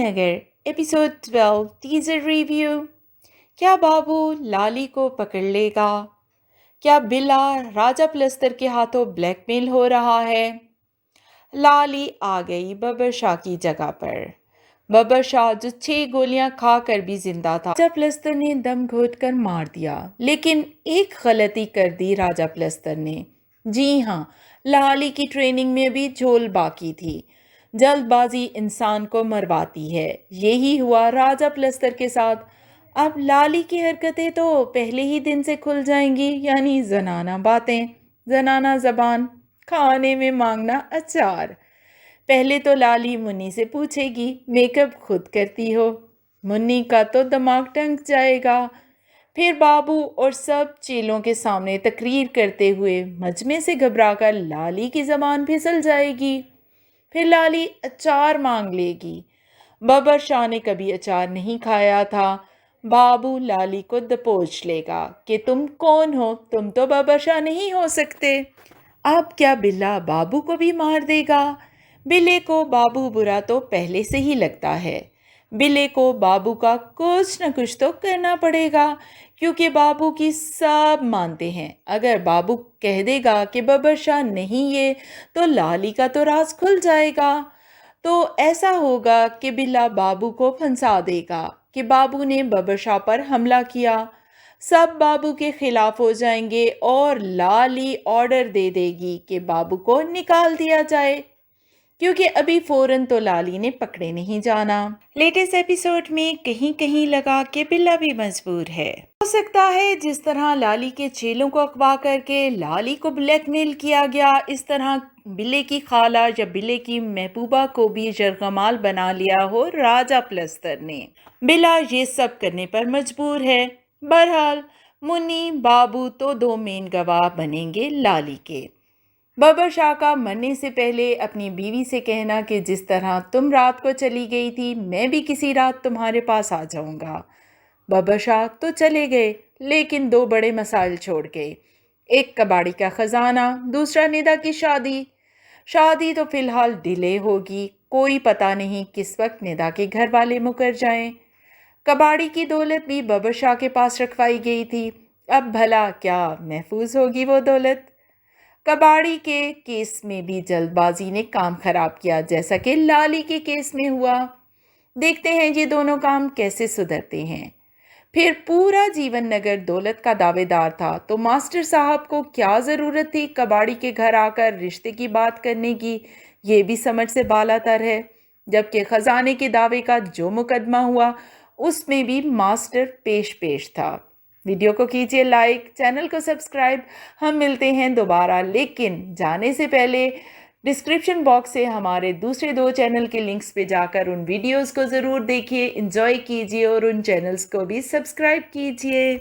नगर episode 12 teaser review. क्या बाबू लाली को पकड़ लेगा? क्या बिल्ला राजा प्लस्तर के हाथों ब्लैकमेल हो रहा है? लाली आ गई बबर शाह की जगह पर। बबर शाह जो 6 गोलियां खाकर भी जिंदा था, राजा प्लस्तर ने दम घोट कर मार दिया। लेकिन एक गलती कर दी राजा प्लस्तर ने। जी हाँ, लाली की ट्रेनिंग में भी झोल बाकी थी। जल्दबाजी इंसान को मरवाती है। यही हुआ राजा प्लस्तर के साथ। अब लाली की हरकतें तो पहले ही दिन से खुल जाएंगी, यानी जनाना बातें, जनाना जबान, खाने में मांगना अचार। पहले तो लाली मुन्नी से पूछेगी, मेकअप खुद करती हो? मुन्नी का तो दिमाग टंक जाएगा। फिर बाबू और सब चेलों के सामने तकरीर करते हुए मजमे से घबराकर लाली की जबान फिसल जाएगी। फिर लाली अचार मांग लेगी। बबर शाह ने कभी अचार नहीं खाया था। बाबू लाली को दबोच लेगा कि तुम कौन हो, तुम तो बबर शाह नहीं हो सकते। अब क्या बिल्ला बाबू को भी मार देगा? बिल्ले को बाबू बुरा तो पहले से ही लगता है। बिल्ले को बाबू का कुछ न कुछ तो करना पड़ेगा, क्योंकि बाबू की सब मानते हैं। अगर बाबू कह देगा कि बबर शाह नहीं ये, तो लाली का तो राज खुल जाएगा। तो ऐसा होगा कि बिल्ला बाबू को फंसा देगा कि बाबू ने बबर शाह पर हमला किया। सब बाबू के खिलाफ हो जाएंगे और लाली ऑर्डर दे देगी कि बाबू को निकाल दिया जाए, क्योंकि अभी फौरन तो लाली ने पकड़े नहीं जाना। लेटेस्ट एपिसोड में कहीं कहीं लगा कि बिल्ला भी मजबूर है। हो सकता है जिस तरह लाली के चेलों को अगवा करके लाली को ब्लैकमेल किया गया, इस तरह बिल्ले की खाला या बिल्ले की महबूबा को भी जरगमाल बना लिया हो राजा प्लस्तर ने। बिल्ला ये सब करने पर मजबूर है। बहरहाल मुन्नी बाबू तो दो मेन गवाह बनेंगे लाली के। बबर शाह का मरने से पहले अपनी बीवी से कहना कि जिस तरह तुम रात को चली गई थी, मैं भी किसी रात तुम्हारे पास आ जाऊंगा। बबर शाह तो चले गए, लेकिन दो बड़े मसाइल छोड़ गए। एक कबाड़ी का खजाना, दूसरा निदा की शादी। शादी तो फिलहाल डिले होगी, कोई पता नहीं किस वक्त निदा के घर वाले मुकर जाएं। कबाड़ी की दौलत भी बबर शाह के पास रखवाई गई थी। अब भला क्या महफूज होगी वो दौलत? कबाड़ी के केस में भी जल्दबाजी ने काम खराब किया, जैसा कि लाली के केस में हुआ। देखते हैं ये दोनों काम कैसे सुधरते हैं। फिर पूरा जीवन नगर दौलत का दावेदार था, तो मास्टर साहब को क्या ज़रूरत थी कबाड़ी के घर आकर रिश्ते की बात करने की? ये भी समझ से बालातर है। जबकि खजाने के दावे का जो मुकदमा हुआ, उसमें भी मास्टर पेश पेश था। वीडियो को कीजिए लाइक, चैनल को सब्सक्राइब। हम मिलते हैं दोबारा, लेकिन जाने से पहले डिस्क्रिप्शन बॉक्स से हमारे दूसरे 2 चैनल के लिंक्स पे जाकर उन वीडियोस को ज़रूर देखिए, एंजॉय कीजिए और उन चैनल्स को भी सब्सक्राइब कीजिए।